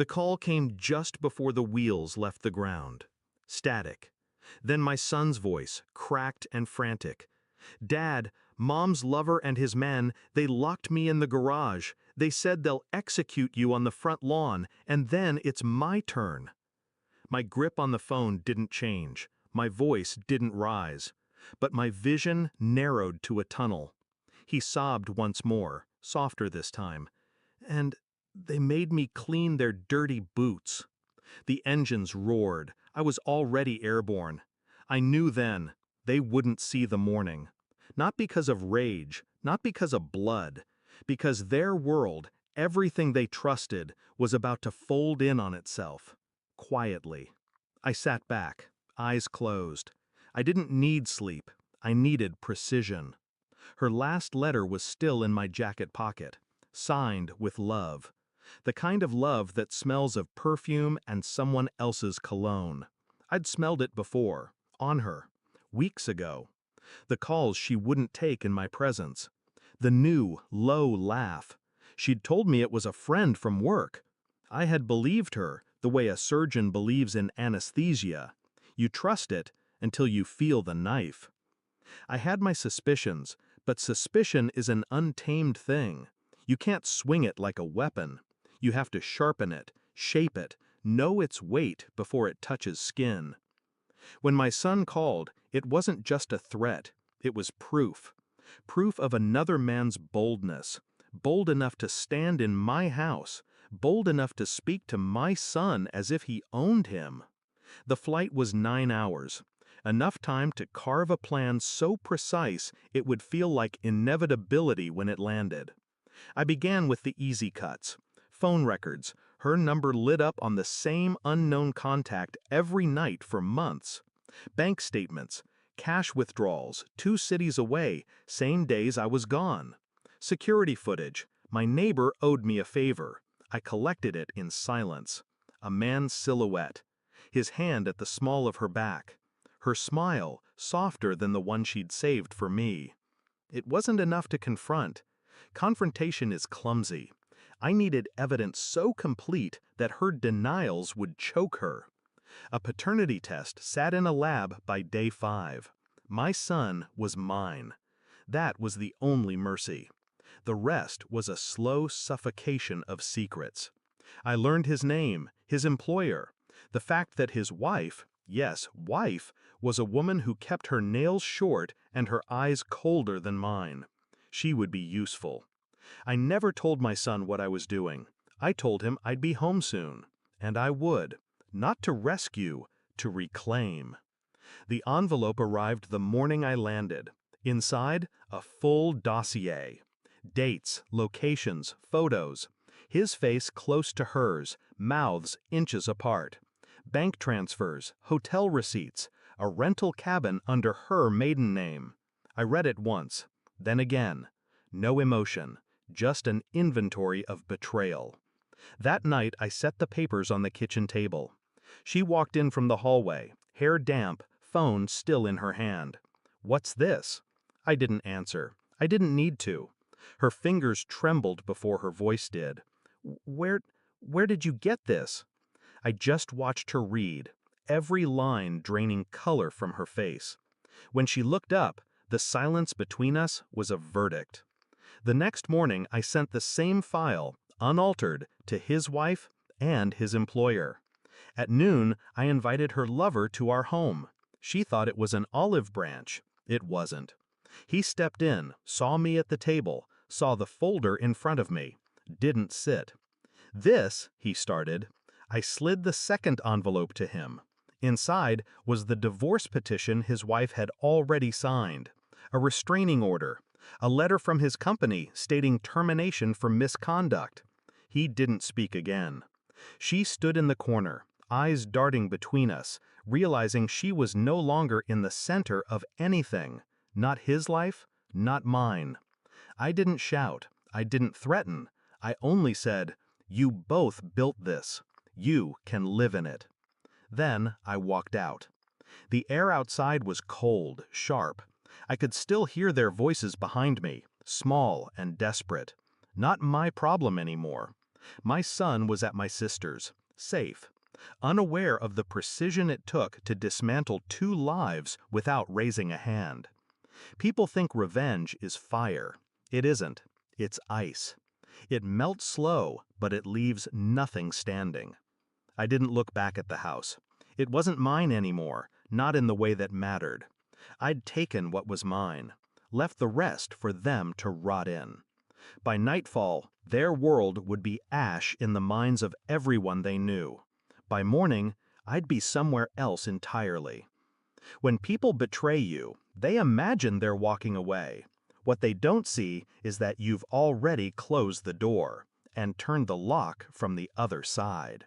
The call came just before the wheels left the ground. Static. Then my son's voice, cracked and frantic. "Dad, Mom's lover and his men, they locked me in the garage. They said they'll execute you on the front lawn, and then it's my turn." My grip on the phone didn't change. My voice didn't rise. But my vision narrowed to a tunnel. He sobbed once more, softer this time. "And they made me clean their dirty boots." The engines roared. I was already airborne. I knew then they wouldn't see the morning. Not because of rage, not because of blood, because their world, everything they trusted, was about to fold in on itself. Quietly. I sat back, eyes closed. I didn't need sleep. I needed precision. Her last letter was still in my jacket pocket, signed with love. The kind of love that smells of perfume and someone else's cologne. I'd smelled it before, on her, weeks ago. The calls she wouldn't take in my presence. The new, low laugh. She'd told me it was a friend from work. I had believed her, the way a surgeon believes in anesthesia. You trust it until you feel the knife. I had my suspicions, but suspicion is an untamed thing. You can't swing it like a weapon. You have to sharpen it, shape it, know its weight before it touches skin. When my son called, it wasn't just a threat, it was proof. Proof of another man's boldness. Bold enough to stand in my house, bold enough to speak to my son as if he owned him. The flight was 9 hours. Enough time to carve a plan so precise it would feel like inevitability when it landed. I began with the easy cuts. Phone records, her number lit up on the same unknown contact every night for months. Bank statements, cash withdrawals, 2 cities away, same days I was gone. Security footage, my neighbor owed me a favor. I collected it in silence. A man's silhouette, his hand at the small of her back. Her smile, softer than the one she'd saved for me. It wasn't enough to confront. Confrontation is clumsy. I needed evidence so complete that her denials would choke her. A paternity test sat in a lab by day 5. My son was mine. That was the only mercy. The rest was a slow suffocation of secrets. I learned his name, his employer, the fact that his wife, yes, wife, was a woman who kept her nails short and her eyes colder than mine. She would be useful. I never told my son what I was doing. I told him I'd be home soon. And I would. Not to rescue, to reclaim. The envelope arrived the morning I landed. Inside, a full dossier. Dates, locations, photos. His face close to hers, mouths inches apart. Bank transfers, hotel receipts, a rental cabin under her maiden name. I read it once, then again. No emotion, just an inventory of betrayal. That night I set the papers on the kitchen table. She walked in from the hallway, hair damp, phone still in her hand. "What's this?" I didn't answer. I didn't need to. Her fingers trembled before her voice did. Where did you get this?" I just watched her read, every line draining color from her face. When she looked up, the silence between us was a verdict. The next morning I sent the same file, unaltered, to his wife and his employer. At noon, I invited her lover to our home. She thought it was an olive branch. It wasn't. He stepped in, saw me at the table, saw the folder in front of me. Didn't sit. "This," he started. I slid the second envelope to him. Inside was the divorce petition his wife had already signed, a restraining order, a letter from his company stating termination for misconduct. He didn't speak again. She stood in the corner, eyes darting between us, realizing she was no longer in the center of anything. Not his life, not mine. I didn't shout. I didn't threaten. I only said, "You both built this. You can live in it." Then I walked out. The air outside was cold, sharp. I could still hear their voices behind me, small and desperate. Not my problem anymore. My son was at my sister's, safe, unaware of the precision it took to dismantle 2 lives without raising a hand. People think revenge is fire. It isn't. It's ice. It melts slow, but it leaves nothing standing. I didn't look back at the house. It wasn't mine anymore, not in the way that mattered. I'd taken what was mine, left the rest for them to rot in. By nightfall, their world would be ash in the minds of everyone they knew. By morning, I'd be somewhere else entirely. When people betray you, they imagine they're walking away. What they don't see is that you've already closed the door and turned the lock from the other side.